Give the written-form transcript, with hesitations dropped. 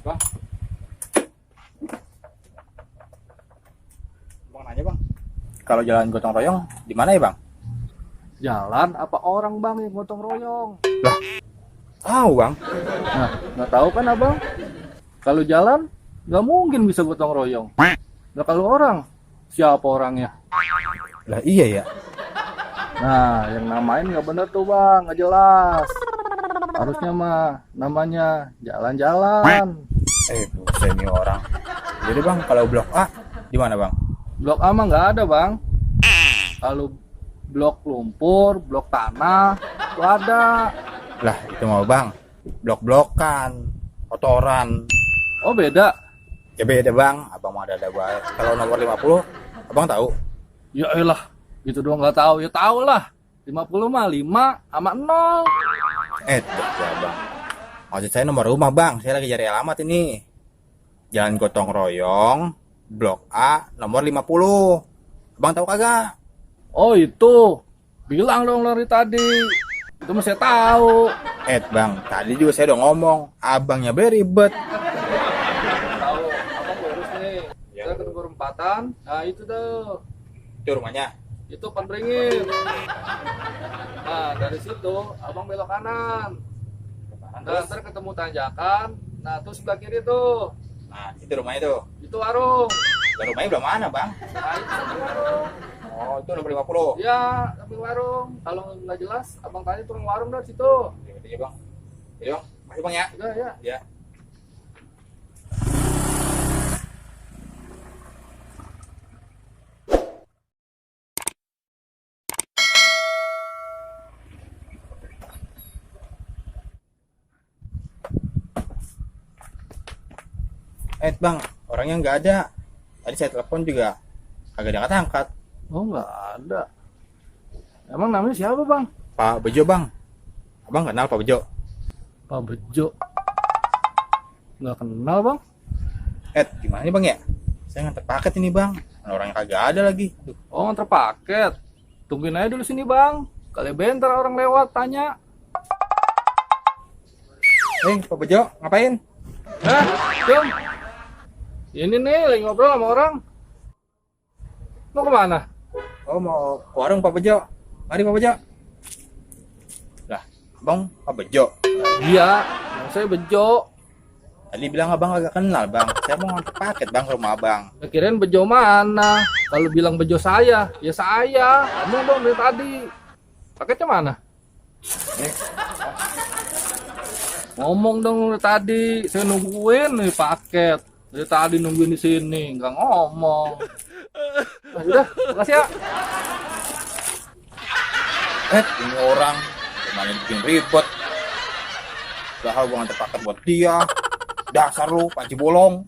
Bang, bang nanya bang, kalau jalan gotong royong di mana ya bang? Jalan apa orang bang yang gotong royong? Lah, tahu bang. Nah, nggak tahu kan abang? Kalau jalan nggak mungkin bisa gotong royong. Nah kalau orang, siapa orangnya? Lah iya ya. Nah, yang namain nggak bener tuh bang, nggak jelas. Harusnya mah namanya jalan-jalan. Buset nih orang. Jadi bang, kalau blok A di mana bang? Blok A mah nggak ada bang. Kalau blok lumpur, blok tanah, itu ada. Lah itu mau bang, blok-blokan, kotoran. Oh beda. Ya beda bang, abang mau ada baik. Kalau nomor 50, abang tahu? Ya elah, gitu doang nggak tahu. Ya tahu lah. 50 mah 5 sama 0. Ya bang. Maksud saya nomor rumah bang, saya lagi cari alamat ini. Jalan Gotong Royong, Blok A, nomor 50. Abang tahu kagak? Oh itu. Bilang dong dari tadi. Itu mah saya tahu. Bang, tadi juga saya udah ngomong, abangnya ribet. Tahu, abang lurus nih. Kita ketemu perempatan. Nah itu tuh. Itu rumahnya. Itu Pan Beringin. Nah dari situ abang belok kanan. Nah ntar ketemu tanjakan. Nah terus sebelah kiri tuh. Nah, itu rumahnya tuh. Itu warung. Dan rumahnya belum mana bang? Nah itu samping warung. Oh, itu nomor 50. Ya samping warung. Kalau nggak jelas abang tanya turun warung dari situ. Iya bang. Iya bang, masih bang ya? Udah ya. Ya. Bang, orangnya nggak ada. Tadi saya telepon juga kagak diangkat-angkat. Oh nggak ada. Emang namanya siapa bang? Pak Bejo bang. Abang kenal Pak Bejo? Pak Bejo. Nggak kenal bang. Gimana nih bang ya? Saya nganter paket ini bang. Orangnya kagak ada lagi. Duh. Oh nganter paket. Tungguin aja dulu sini bang. Kali bentar orang lewat tanya. Pak Bejo, ngapain? Jom. Ini nih lagi ngobrol sama orang. Mau kemana? Oh, mau ke warung Pak Bejo. Mari Pak Bejo. Lah, abang Pak Bejo. Iya, yang saya Bejo. Tadi bilang abang agak kenal bang. Saya mau nganter paket bang ke rumah abang. Kirain Bejo mana? Kalau bilang Bejo saya, ya saya. Kamu dong dari tadi. Paketnya mana? Ini, Ngomong dong dari tadi. Saya nungguin nih paket. Dari tadi nungguin di sini, nggak ngomong. Nah, udah, makasih ya. ini orang gimana bikin ribet. Padahal gua nganter paket buat dia. Dasar lu, panci bolong.